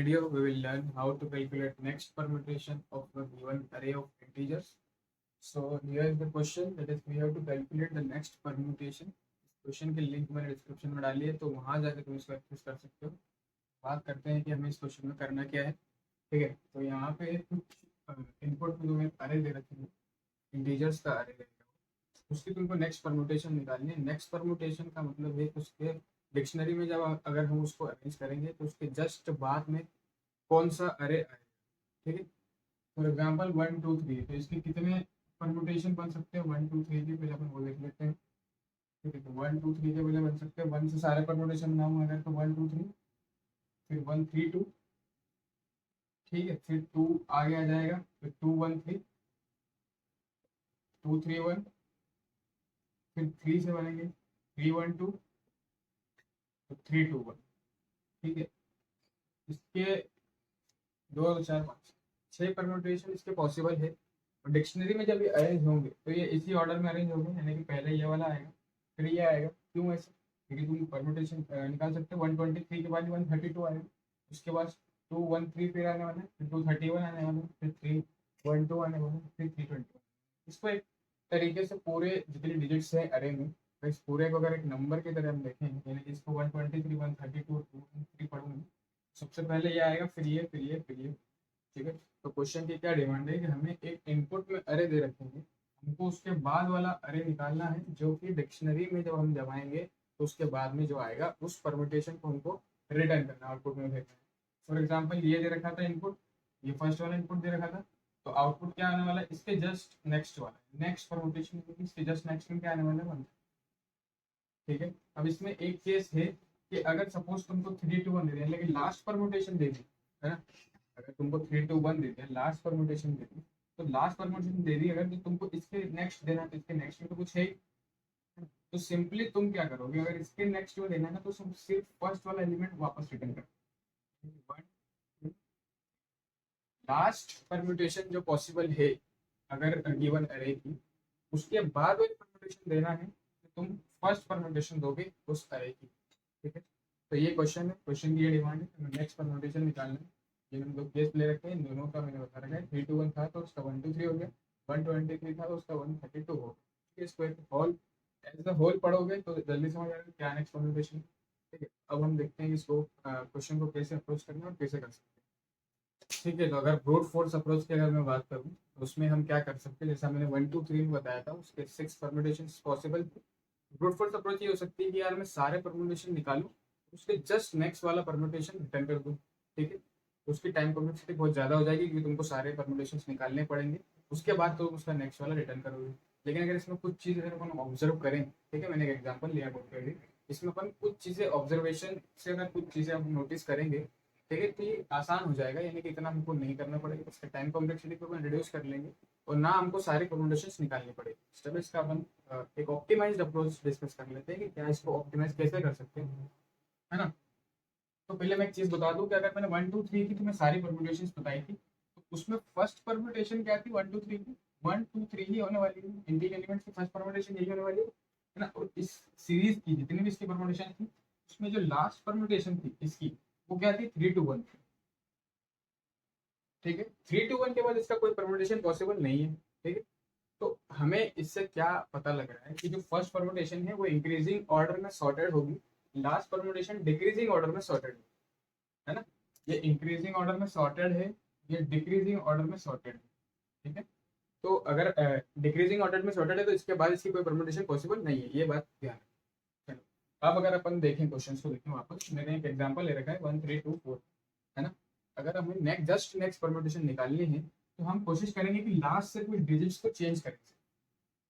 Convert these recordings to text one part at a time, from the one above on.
video, we will learn how to calculate next permutation of a given array of integers. So here is the question, that is we have to calculate the next permutation. Question की link मैंने description में डाली है, तो वहाँ जाकर तुम इसको एक्सेस कर सकते हो। बात करते हैं कि हमें इस क्वेश्चन में करना क्या है। ठीक है, तो यहाँ पे कुछ इनपुट में तुम्हें अरे दे रखे हैं, इंटीजर्स का अरे रहेगा, उसकी तुमको नेक्स्ट परम्यूटेशन निकालनी है। नेक्स्ट परम्यूटेशन का मतलब है उसके डिक्शनरी में जब अगर हम उसको अरेंज करेंगे तो उसके जस्ट बाद में कौन सा अरे आएगा। ठीक है, फॉर एग्जाम्पल 1 2 3, तो इसके कितने परम्यूटेशन बन सकते हैं 1 2 3 के, पहले अपन वो देख लेते हैं। ठीक है, तो 1 2 3 के पहले बन सकते हैं, 1 से सारे परम्यूटेशन बनाऊंगा अगर तो 1 2 3, फिर 1 3 2, ठीक है, फिर 2 आगे आ जाएगा, फिर 2 1 3, 2 3 1, फिर 3 से बनेंगे 3 1 2, तो 3 2 1। ठीक है, इसके 2 4 5 6 परम्यूटेशन इसके पॉसिबल है। और डिक्शनरी में जब ये अरेंज होंगे तो ये इसी ऑर्डर में अरेंज होंगे, यानी कि पहले ये वाला आएगा फिर ये आएगा। क्यों ऐसे? क्योंकि तुम परम्यूटेशन निकाल सकते हो 123 के बाद 132 आएगा, उसके बाद 213 फिर आने वाला है, फिर 231 आने वाला है, फिर 312 आने वाला है, फिर 321। इसको एक तरीके से पूरे जितने डिजिट्स हैं अरे में, तो इस पूरे को अगर एक नंबर की तरह हम देखें, यानी कि इसको 123 132 213 पढ़ूंगे, सबसे पहले ये आएगा, फिर ये फिर ये फिर ये। ठीक है, तो क्वेश्चन की क्या डिमांड है कि हमें एक इनपुट में अरे दे रखेंगे, हमको उसके बाद वाला अरे निकालना है, जो कि डिक्शनरी में जब हम जमाएंगे तो उसके बाद में जो आएगा उस परम्यूटेशन को हमको रिटर्न करना, आउटपुट में भेजना है। फॉर एग्जाम्पल ये दे रखा था इनपुट, ये फर्स्ट वाला इनपुट दे रखा था, तो आउटपुट क्या आने वाला है इसके जस्ट नेक्स्ट वाला, नेक्स्ट परम्यूटेशन इसके जस्ट नेक्स्ट में क्या आने वाला है 1। ठीक है, अब इसमें एक केस है कि अगर सपोज तुमको 3 2 1 दे दिया, लेकिन लास्ट परम्यूटेशन दे दी है ना, अगर तुमको 3 2 1 दे दिया, लास्ट परम्यूटेशन दे दी, तो लास्ट परम्यूटेशन दे दी अगर, तो तुमको इसके नेक्स्ट देना है, तो इसके नेक्स्ट में तो कुछ है ही, तो सिंपली तुम क्या करोगे, अगर इसके नेक्स्ट में देना है ना, तो सिर्फ फर्स्ट वाला एलिमेंट वापस रिटर्न करो। लास्ट परम्यूटेशन जो पॉसिबल है अगर गिवन अरे की, उसके बाद एक परम्यूटेशन देना है तो तुम फर्स्ट परम्यूटेशन दोगे उस अरे की। ठीक है, तो ये क्वेश्चन है, क्वेश्चन की ये डिमांड है, हमें नेक्स्ट परम्यूटेशन निकालना है। ये मैंने दो केस ले रखे हैं, इन दोनों का मैंने बता रखा है। 3 2 1 था तो उसका 1 2 3 हो गया, 123 था तो उसका 132 हो गया। ठीक है, इसको एक होल एज द होल पढ़ोगे तो जल्दी समझ आएगा क्या नेक्स्ट परम्यूटेशन। ठीक है, अब हम देखते हैं इसको क्वेश्चन को कैसे अप्रोच करना है और कैसे कर सकते हैं। ठीक है, तो अगर ब्रूट फोर्स अप्रोच की अगर मैं बात करूँ तो उसमें हम क्या कर सकते हैं, जैसा मैंने 1 2 3 में बताया था, उसके 6 परम्यूटेशन पॉसिबल थे। ब्रूट फोर्स अप्रोच ये हो सकती है कि यार मैं सारे परम्यूटेशन निकालूं, उसके जस्ट नेक्स्ट वाला परम्यूटेशन रिटर्न कर दूं। ठीक है, उसकी टाइम कॉम्प्लेक्सिटी बहुत ज़्यादा हो जाएगी क्योंकि तुमको सारे परम्यूटेशन निकालने पड़ेंगे, उसके बाद तो उसका नेक्स्ट वाला रिटर्न करोगे। लेकिन अगर इसमें कुछ चीज़ अगर अपन ऑब्जर्व करें, ठीक है, मैंने एक एग्जाम्पल लिया ऑलरेडी, इसमें अपन कुछ चीज़ें ऑब्जर्वेशन से अगर कुछ चीज़ें हम नोटिस करेंगे, ठीक है, तो ये आसान हो जाएगा, यानी कि इतना हमको नहीं करना पड़ेगा, उसका टाइम कॉम्प्लेक्सिटी को अपन रिड्यूस कर लेंगे और ना हमको सारे परम्यूटेशंस निकालने पड़ेंगे। स्टेप इसका अपन एक ऑप्टिमाइज्ड अप्रोच डिस्कस कर लेते हैं कि क्या इसको ऑप्टिमाइज कैसे कर सकते हैं, है ना। तो पहले मैं एक चीज बता दूं कि अगर मैंने 1 2 3 की तुम्हें सारी परम्यूटेशंस बताई थी, तो उसमें फर्स्ट परम्यूटेशन क्या थी 1 2 3 की, 1 2 3 ही होने वाली है, इंटीजर एलिमेंट्स की फर्स्ट परम्यूटेशन यही होने वाली है ना। और इस सीरीज की जितनी भी इसकी परम्यूटेशन थी, उसमें जो लास्ट परम्यूटेशन थी इसकी, वो क्या थी 3 2 1 थी। ठीक है, 3 2 1 के बाद इसका कोई परम्यूटेशन पॉसिबल नहीं है। ठीक है, तो हमें इससे क्या पता लग रहा है कि जो फर्स्ट परम्यूटेशन है वो इंक्रीजिंग ऑर्डर में सॉर्टेड होगी, लास्ट परम्यूटेशन डिक्रीजिंग ऑर्डर में सॉर्टेड है ना। ये इंक्रीजिंग ऑर्डर में सॉर्टेड है, ये डिक्रीजिंग ऑर्डर में सॉर्टेड है। ठीक है, तो अगर डिक्रीजिंग ऑर्डर में सॉर्टेड है तो इसके बाद इसकी कोई परम्यूटेशन पॉसिबल नहीं है, ये बात ध्यान है। चलो, अब अगर अपन देखें क्वेश्चन को, देखें वापस, मैंने एक एग्जाम्पल ले रखा है 1 3 2 4, है ना। अगर हमें जस्ट नेक्स्ट परम्यूटेशन निकालनी है तो हम कोशिश करेंगे कि लास्ट से कुछ डिजिट्स को चेंज करें,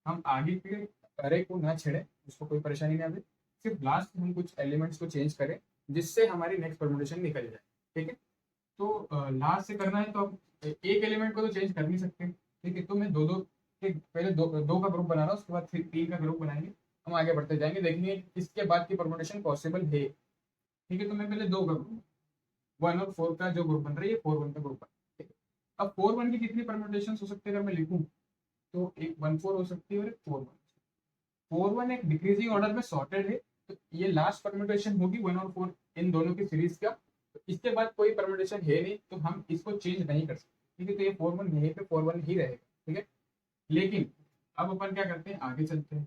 हम आगे के अरे को ना छेड़े, उसको कोई परेशानी ना आए, सिर्फ लास्ट हम कुछ एलिमेंट्स को चेंज करें जिससे हमारी नेक्स्ट परम्यूटेशन निकल जाए। ठीक है, तो लास्ट से करना है तो अब एक एलिमेंट को तो चेंज कर नहीं सकते। ठीक है, तो मैं दो दो पहले दो का ग्रुप बना रहा हूँ, उसके बाद फिर 3 का ग्रुप बनाएंगे, हम आगे बढ़ते जाएंगे, देखेंगे इसके बाद की परम्यूटेशन पॉसिबल है। ठीक है, तो मैं पहले 2 का ग्रुप, 1 और 4 का जो ग्रुप बन रहा है, ये 4 1 का ग्रुप बन रहा है। ठीक है, अब 4 1 की कितनी परम्यूटेशन हो सकते हैं अगर मैं लिखूँ, तो एक 1 4 हो सकती है और एक 4 1। 4 1 एक डिक्रीजिंग ऑर्डर में सॉर्टेड है, तो ये लास्ट परम्यूटेशन होगी 1 और 4 इन दोनों की सीरीज का, तो इसके बाद कोई परमुटेशन है नहीं, तो हम इसको चेंज नहीं कर सकते, ठीक है। तो ये 4 1 यहीं पे 4 1 ही रहेगा, ठीक है। लेकिन अब अपन क्या करते हैं, आगे चलते हैं।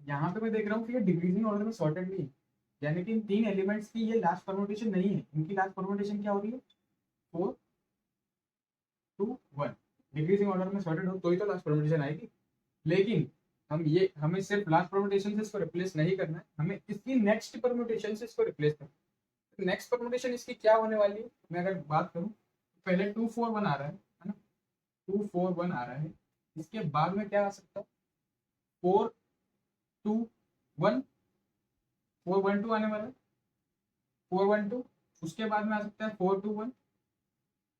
यहाँ पे मैं देख रहा हूँ कि ये डिक्रीजिंग ऑर्डर में सॉर्टेड नहीं है, यानी कि इन 3 एलिमेंट्स की ये लास्ट परमुटेशन नहीं है। इनकी लास्ट परमुटेशन क्या हो रही है, 4 2 1। डिक्रीजिंग ऑर्डर में सॉर्टेड हो तो ही तो लास्ट परमुटेशन आएगी। लेकिन हमें सिर्फ लास्ट परमुटेशन से इसको रिप्लेस नहीं करना है, हमें इसकी नेक्स्ट परमुटेशन से इसको रिप्लेस करना है। नेक्स्ट परमुटेशन इसकी क्या होने वाली है, मैं अगर बात करूँ, पहले 2 4 1 आ रहा है ना, 2 4 1 आ रहा है। इसके बाद में क्या आ सकता है, 4 2 1, 4 1 2 आने वाला है, 4 1 2। उसके बाद में आ सकता है 4 2 1,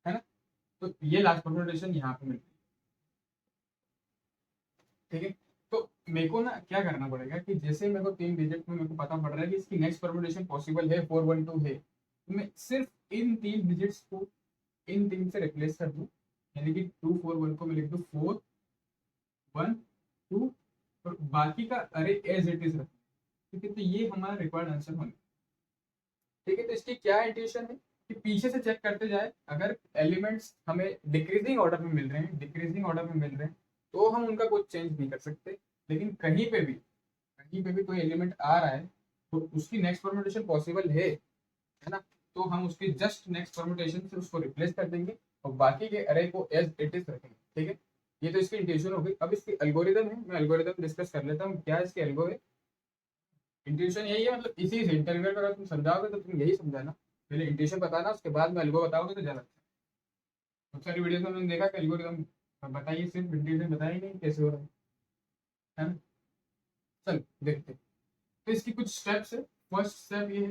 है ना। तो ये लास्ट परमुटेशन यहाँ पे मिलती है, ठीक है। तो मेरे को ना क्या करना पड़ेगा कि जैसे मेरे को 3 डिजिट में मेरे को पता पड़ रहा है कि इसकी नेक्स्ट परमुटेशन पॉसिबल है 4 1 2 है, तो मैं सिर्फ इन 3 डिजिट्स को इन 3 से रिप्लेस कर दूं, यानी कि 2 4 1 को मैं लिख दूं 4 1 2, और बाकी का अरे एज इट इज रखना, ठीक है। तो ये हमारा रिक्वायर्ड आंसर होने, ठीक है। तो इसकी क्या इंटेंशन है कि पीछे से चेक करते जाए, अगर एलिमेंट्स हमें डिक्रीजिंग ऑर्डर में मिल रहे हैं, डिक्रीजिंग ऑर्डर में मिल रहे हैं, तो हम उनका कुछ चेंज नहीं कर सकते। लेकिन कहीं पे भी कोई एलिमेंट आ रहा है तो उसकी नेक्स्ट परमुटेशन पॉसिबल है ना, तो हम उसकी जस्ट नेक्स्ट परमुटेशन से उसको रिप्लेस कर देंगे और बाकी के अरे को एज इट इज रखेंगे, ठीक है। ये तो इसकी इंटेंशन हो गई। अब इसकी एल्गोरिदम है, मैं एल्गोरिदम डिस्कस कर लेता हूँ। क्या इसकी एल्गो है, इंट्यूशन यही है, मतलब इसी से इंटरव्यू अगर तुम समझाओगे तो तुम यही समझाना, पहले इंट्यूशन बताना, उसके बाद में एल्गो बताओगे तो ज्यादा अच्छा है। बहुत सारी वीडियो में मैंने देखा कि एल्गोरिदम बताइए, सिर्फ इंट्यूशन बताइए नहीं कैसे हो रहा है ना। चल देखते हैं। तो इसकी कुछ स्टेप्स है। फर्स्ट स्टेप ये है,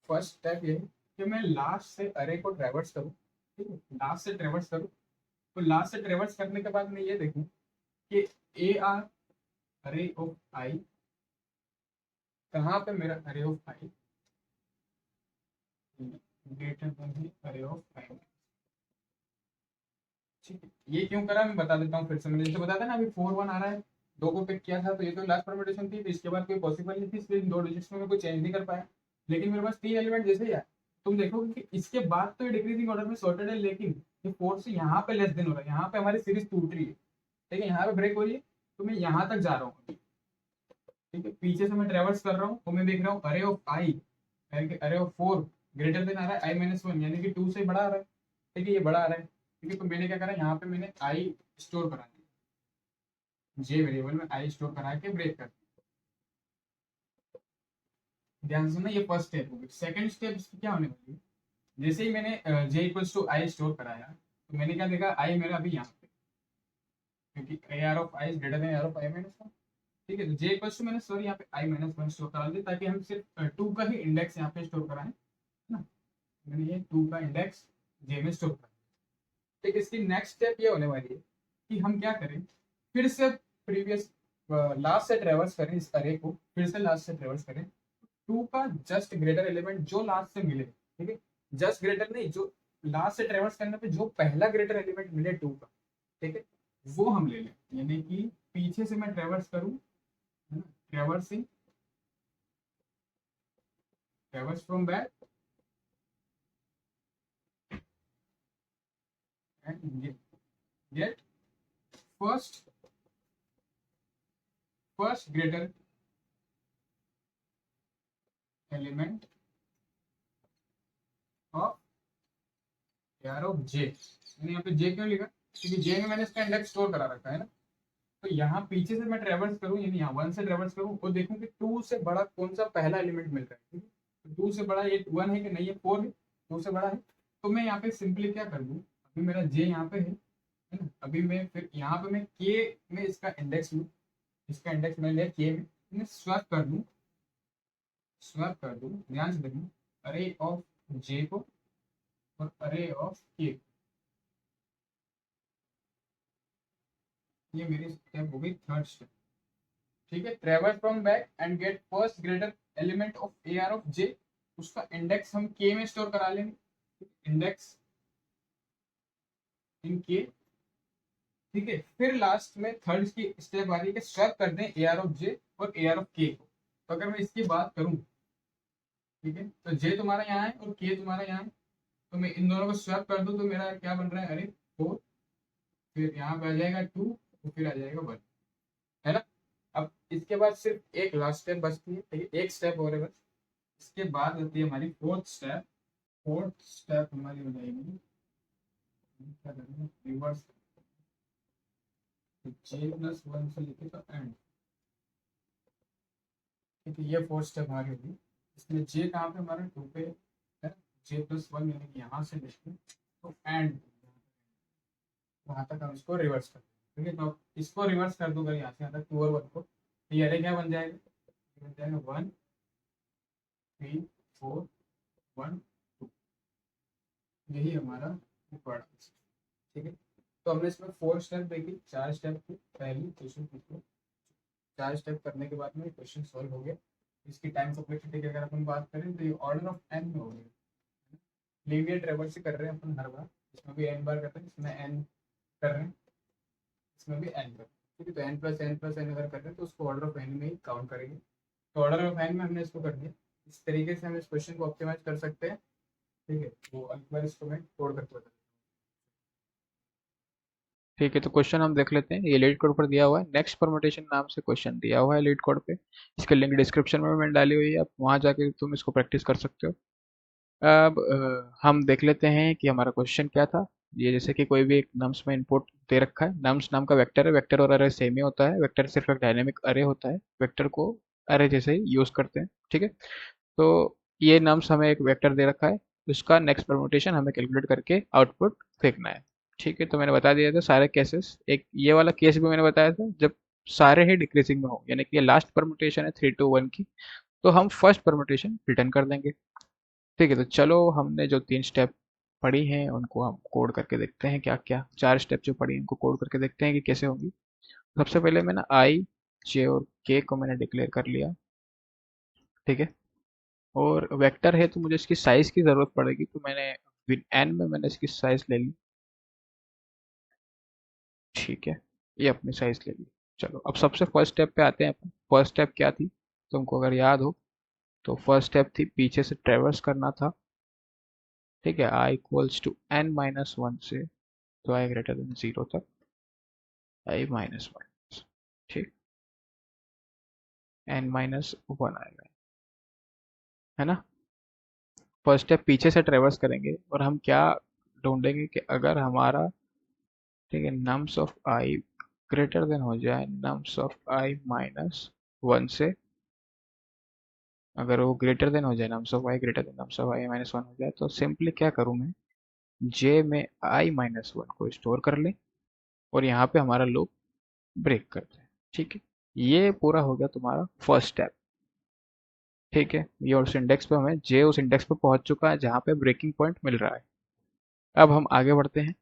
फर्स्ट स्टेप ये है कि मैं लास्ट से अरे को ट्रेवर्स करूँ, ठीक है। लास्ट से ट्रेवर्स करूँ, तो लास्ट से ट्रेवर्स करने के बाद मैं ये देखूँ कि ए आर अरे ऑफ आई, कहाँ पे मेरा अरे ऑफ आई ग्रेटर देन है अरे ऑफ आई, ठीक है। ये क्यों करा मैं बता देता हूँ फिर से। मैंने जैसे बताया था ना, अभी 4 1 आ रहा है, 2 को पिक किया था, तो ये तो लास्ट परमुटेशन थी, तो इसके बाद कोई पॉसिबल नहीं थी, इसलिए इन 2 डिजिट्स में मैं कोई चेंज नहीं कर पाया। लेकिन मेरे पास 3 एलिमेंट जैसे ही आए, तुम देखोगे कि इसके बाद तो ये डिक्रीजिंग ऑर्डर में सॉर्टेड है, लेकिन ये 4 से यहाँ पे लेस देन हो रहा है, यहाँ पे हमारी सीरीज टूट रही है, ठीक है। यहाँ पे ब्रेक हो रही है, तो मैं यहाँ तक जा रहा हूँ, ठीक है। पीछे से मैं ट्रेवर्स कर रहा हूँ, तो मैं देख रहा हूँ अरे ऑफ आई, अरे ऑफ 4 ग्रेटर देन आ रहा है आई माइनस 1, यानी कि 2 से बड़ा आ रहा है, ठीक है। ये बड़ा आ रहा है, ठीक है। तो मैंने क्या करा, यहाँ पे मैंने आई स्टोर करा दिया, जे वेरिएबल में आई स्टोर करा के ब्रेक कर दिया। ध्यान से सुनना, ये फर्स्ट स्टेप होगी। सेकंड स्टेप इसकी क्या होने वाली है, जैसे ही मैंने जे इक्वल्स टू आई स्टोर कराया, तो मैंने क्या देखा, आई मेरा अभी यहाँ पे, क्योंकि ए R of I is greater than A R of I minus 1, ठीक है। तो जे इक्वल्स टू मैंने सॉरी यहाँ पे आई माइनस 1 स्टोर करा दिया, ताकि हम सिर्फ 2 का ही इंडेक्स यहाँ पे स्टोर कराएं, है ना। मैंने ये 2 का इंडेक्स जे में स्टोर करा, ठीक है। इसकी नेक्स्ट स्टेप ये होने वाली है कि हम क्या करें, फिर से प्रीवियस लास्ट से ट्रेवर्स करें, इस अरे को फिर से लास्ट से ट्रेवर्स करें, 2 का जस्ट ग्रेटर एलिमेंट जो लास्ट से मिले, ठीक है। जस्ट ग्रेटर नहीं, जो लास्ट से ट्रेवर्स करने पे जो पहला ग्रेटर एलिमेंट मिले 2 का, ठीक है, वो हम ले लें। यानी कि पीछे से मैं ट्रेवर्स करूं, है ना, traversing, ट्रेवर्स from back end get first greater element of यार ऑफ जे। मैंने यहाँ पे जे क्यों लिखा, क्योंकि जे में मैंने इसका इंडेक्स स्टोर करा रखा है ना। तो यहाँ पीछे से मैं ट्रेवर्स करूँ, यानी यहाँ 1 से ट्रेवर्स करूँ और देखूँ कि 2 से बड़ा कौन सा पहला एलिमेंट मिल रहा है, ठीक है। तो 2 से बड़ा ये 1 है कि नहीं, है 4 है, 2 से बड़ा है। तो मैं यहाँ पे सिंपली क्या कर दूँ, अभी मेरा जे यहाँ पे है ना। अभी मैं फिर यहाँ पे मैं के में इसका इंडेक्स लूँ, इसका इंडेक्स मैं लिया के में, मैं स्वैप कर दूँ, स्वैप कर दूँ, ध्यान से देखूँ, अरे ऑफ जे को और अरे ऑफ के, ये मेरी स्टेप हो गई थर्ड स्टेप, ठीक है। Travel from back end get first greater element of A R of J, उसका इंडेक्स हम के में स्टोर करा लेंगे, इंडेक्स इन के, ठीक है। फिर लास्ट में थर्ड की स्टेप आ रही है कि स्वैप कर दें ए आर ऑफ जे और ए आर ऑफ के को। तो अगर मैं इसकी बात करूं, ठीक है, तो जे तुम्हारा यहाँ है और के तुम्हारा यहाँ है, तो मैं इन दोनों को स्वैप कर दूं तो मेरा क्या बन रहा है, अरे 4, फिर यहाँ पे आ जाएगा 2, तो फिर आ जाएगा 1, है ना। अब इसके बाद सिर्फ एक लास्ट स्टेप बचती है, ठीक है, एक स्टेप और है बस। इसके बाद होती है हमारी फोर्थ स्टेप। फोर्थ स्टेप हमारी हो जाएगी, क्या करेंगे, रिवर्स, J+1 से लेके तो एंड, ठीक है, ये फोर्थ स्टेप हमारी होगी। इसमें जे कहाँ पे हमारा 2 पे है, J+1 यानी कि यहाँ से लेके तो एंड, वहां तक हम इसको रिवर्स कर देंगे, ठीक है। तो इसको रिवर्स कर दूंगा यहाँ से यहाँ तक 2 और 1 को, तो ये अरे क्या बन जाएगा, बन जाएगा 1 3 4 1 2, यही हमारा रिक्वायर्ड आंसर, ठीक है। तो हमने इसमें 4 स्टेप देखी, 4 स्टेप थी पहली क्वेश्चन की, 4 स्टेप करने के बाद में क्वेश्चन सॉल्व हो गया। इसकी टाइम कॉम्प्लेक्सिटी की अगर अपन बात करें तो ये ऑर्डर ऑफ एन में हो गया, लीनियर ट्रेवर्स से कर रहे हैं अपन हर बार, इसमें भी एन बार करते हैं, इसमें एन कर रहे हैं, इसमें भी एन कर रहे हैं, ठीक है। तो n+n+n अगर कर रहे हैं तो उसको ऑर्डर ऑफ एन में ही काउंट करेंगे, तो ऑर्डर ऑफ एन में हमने इसको कर दिया। इस तरीके से हम इस क्वेश्चन को ऑप्टिमाइज कर सकते हैं, ठीक है। वो एक बार इसको मैं कोड करके बता, ठीक है, तो क्वेश्चन हम देख लेते हैं। ये लीड कोड पर दिया हुआ है, नेक्स्ट परमुटेशन नाम से क्वेश्चन दिया हुआ है लीड कोड पे। इसकी लिंक डिस्क्रिप्शन में मैंने डाली हुई है, आप वहाँ जाके तुम इसको प्रैक्टिस कर सकते हो। अब हम देख लेते हैं कि हमारा क्वेश्चन क्या था। ये जैसे कि कोई भी एक नम्स में इनपुट दे रखा है, नम्स नाम का वेक्टर है, वेक्टर और अरे सेम ही होता है, वेक्टर सिर्फ एक डायनेमिक अरे होता है, वेक्टर को अरे जैसे ही यूज करते हैं, ठीक है। तो ये नम्स हमें एक वेक्टर दे रखा है, उसका नेक्स्ट परमुटेशन हमें कैलकुलेट करके आउटपुट फेंकना है, ठीक है। तो मैंने बता दिया था सारे केसेस, एक ये वाला केस भी मैंने बताया था जब सारे ही डिक्रीजिंग में हो, यानी कि ये लास्ट परमुटेशन है 3 to 1 की, तो हम फर्स्ट परमुटेशन रिटर्न कर देंगे, ठीक है। तो चलो हमने जो 3 स्टेप पढ़ी हैं उनको हम कोड करके देखते हैं, क्या क्या 4 स्टेप जो पढ़ी हैं उनको कोड करके देखते हैं कि कैसे होंगी। सबसे पहले मैंने आई, जे और के को मैंने डिक्लेयर कर लिया, ठीक है। और वेक्टर है तो मुझे इसकी साइज की जरूरत पड़ेगी, तो मैंने विद एन में मैंने इसकी साइज ले ली, ठीक है। ये अपनी साइज ले ली। चलो अब सबसे फर्स्ट स्टेप पे आते हैं अपन। फर्स्ट स्टेप क्या थी, तुमको अगर याद हो तो फर्स्ट स्टेप थी पीछे से ट्रेवर्स करना था, ठीक है, आई इक्वल्स टू n-1 से तो आई ग्रेटर देन 0 तक i-1, ठीक, n-1 आएगा, है ना। फर्स्ट स्टेप पीछे से ट्रेवर्स करेंगे और हम क्या ढूंढेंगे कि अगर हमारा, ठीक है, nums of I greater than हो जाए नम्स ऑफ i-1 से, अगर वो ग्रेटर देन हो जाए nums of I greater than nums of i-1 हो जाए, तो सिंपली क्या करूँ मैं, जे में i-1 को स्टोर कर लें और यहाँ पे हमारा लूप ब्रेक करते हैं, ठीक है। ये पूरा हो गया तुम्हारा फर्स्ट स्टेप, ठीक है। ये उस इंडेक्स पे हमें जे उस इंडेक्स पे पहुंच चुका है जहाँ पे ब्रेकिंग पॉइंट मिल रहा है। अब हम आगे बढ़ते हैं।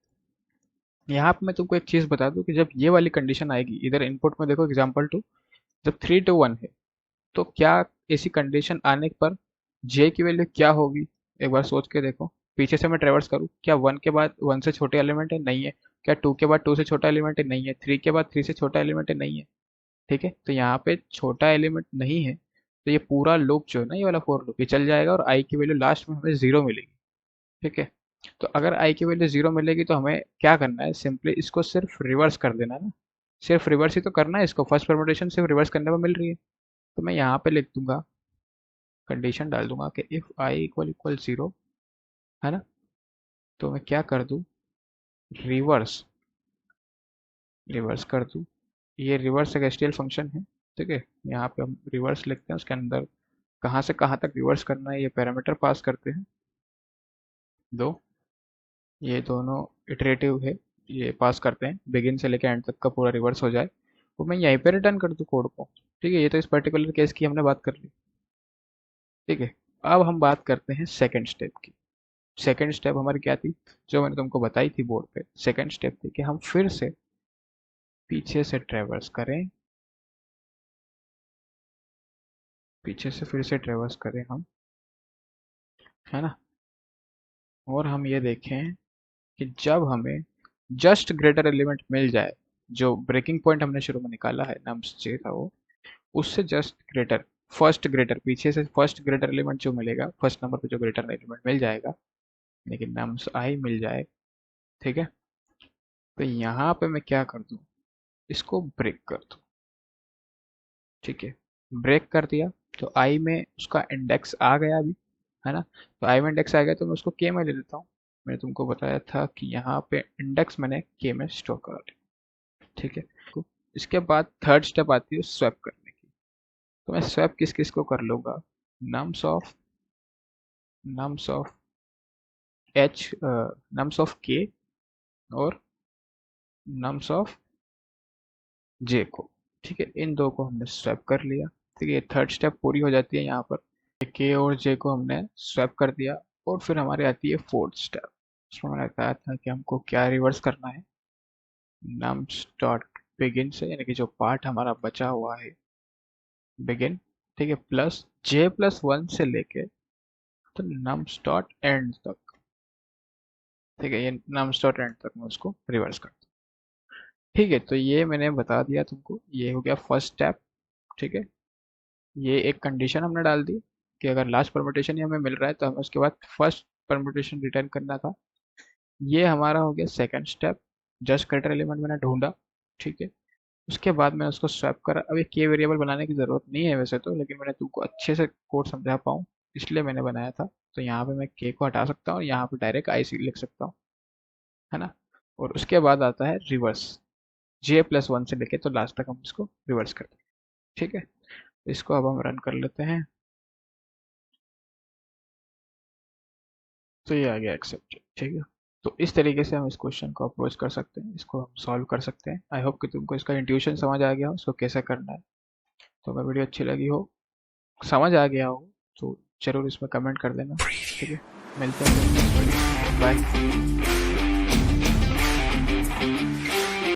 यहाँ पे मैं तुमको एक चीज बता दूं कि जब ये वाली कंडीशन आएगी, इधर इनपुट में देखो एग्जांपल 2, जब 3 to 1 है तो क्या ऐसी कंडीशन आने पर जे की वैल्यू क्या होगी, एक बार सोच के देखो। पीछे से मैं ट्रेवर्स करूँ, क्या 1 के बाद 1 से छोटे एलिमेंट है, नहीं है। क्या 2 के बाद 2 से छोटा एलिमेंट है, नहीं है। 3 के बाद 3 से छोटा एलिमेंट है, नहीं है, ठीक है। तो यहाँ पे छोटा एलिमेंट नहीं है, तो ये पूरा लूप जो है ना, ये वाला फोर लूप ये चल जाएगा और आई की वैल्यू लास्ट में हमें 0 मिलेगी, ठीक है। तो अगर आई की वैल्यू 0 मिलेगी तो हमें क्या करना है, सिंपली इसको सिर्फ रिवर्स कर देना है ना, सिर्फ रिवर्स ही तो करना है इसको, फर्स्ट परमुटेशन सिर्फ रिवर्स करने में मिल रही है। तो मैं यहाँ पे लिख दूंगा, कंडीशन डाल दूंगा कि इफ आई इक्वल इक्वल 0, है ना। तो मैं क्या कर दूँ, रिवर्स, रिवर्स कर दूँ। ये रिवर्स एक एचटीएल फंक्शन है, ठीक है। यहाँ पे हम रिवर्स लिखते हैं, उसके अंदर कहाँ से कहाँ तक रिवर्स करना है ये पैरामीटर पास करते हैं दो, ये दोनों इटरेटिव है, ये पास करते हैं, बिगिन से लेकर एंड तक का पूरा रिवर्स हो जाए, तो मैं यहीं पे रिटर्न कर दूँ कोड को, ठीक है। ये तो इस पर्टिकुलर केस की हमने बात कर ली, ठीक है। अब हम बात करते हैं सेकंड स्टेप की। सेकंड स्टेप हमारी क्या थी, जो मैंने तुमको बताई थी बोर्ड पे। सेकंड स्टेप थी कि हम फिर से पीछे से ट्रेवर्स करें, पीछे से फिर से ट्रेवर्स करें हम, है ना। और हम ये देखें कि जब हमें जस्ट ग्रेटर एलिमेंट मिल जाए, जो ब्रेकिंग पॉइंट हमने शुरू में निकाला है नम्स जे था वो, उससे जस्ट ग्रेटर, फर्स्ट ग्रेटर, पीछे से फर्स्ट ग्रेटर एलिमेंट जो मिलेगा, फर्स्ट नंबर पे जो ग्रेटर एलिमेंट मिल जाएगा, लेकिन नम्स आई मिल जाए, ठीक है। तो यहाँ पे मैं क्या कर दूँ, इसको ब्रेक कर दूँ, ठीक है। ब्रेक कर दिया तो आई में उसका इंडेक्स आ गया अभी, है ना। तो आई में इंडेक्स आ गया तो मैं उसको के में ले लेता हूँ। मैंने तुमको बताया था कि यहाँ पे इंडेक्स मैंने के में स्टोर कर दिया, ठीक है। इसके बाद थर्ड स्टेप आती है स्वैप करने की। तो मैं स्वैप किस किस को कर लूँगा, nums of H, nums of के और नम्स ऑफ जे को, ठीक है। इन दो को हमने स्वैप कर लिया, ठीक है। थर्ड स्टेप पूरी हो जाती है यहाँ पर, के और जे को हमने स्वैप कर दिया। और फिर हमारी आती है फोर्थ स्टेप। उसमें मैंने बताया था कि हमको क्या रिवर्स करना है, नम्स डॉट बिगिन से, यानी कि जो पार्ट हमारा बचा हुआ है बिगिन, ठीक है, प्लस J+1 से लेके तो नम्स डॉट एंड तक, ठीक है। ये नम्स डॉट एंड तक मैं उसको रिवर्स करता हूँ, ठीक है। तो ये मैंने बता दिया तुमको, ये हो गया फर्स्ट स्टेप, ठीक है। ये एक कंडीशन हमने डाल दी कि अगर लास्ट परमुटेशन ही हमें मिल रहा है तो हमें उसके बाद फर्स्ट परमुटेशन रिटर्न करना था। ये हमारा हो गया सेकंड स्टेप, जस्ट क्राइटर एलिमेंट मैंने ढूंढा, ठीक है। उसके बाद मैं उसको स्वैप करा। अब ये के वेरिएबल बनाने की ज़रूरत नहीं है वैसे तो, लेकिन मैंने तुमको अच्छे से कोड समझा पाऊँ इसलिए मैंने बनाया था। तो यहाँ पे मैं के को हटा सकता हूँ, यहाँ पे डायरेक्ट आई सी लिख सकता हूँ, है ना। और उसके बाद आता है रिवर्स, J+1 से लेके तो लास्ट तक हम इसको रिवर्स करते हैं, ठीक है। इसको अब हम रन कर लेते हैं। तो ये आ गया एक्सेप्टेड, ठीक है। तो इस तरीके से हम इस क्वेश्चन को अप्रोच कर सकते हैं, इसको हम सॉल्व कर सकते हैं। आई होप कि तुमको इसका इंट्यूशन समझ आ गया हो, इसको कैसे करना है। तो अगर वीडियो अच्छी लगी हो, समझ आ गया हो, तो जरूर इसमें कमेंट कर देना, ठीक है। मिलते हैं नेक्स्ट वीडियो, बाय।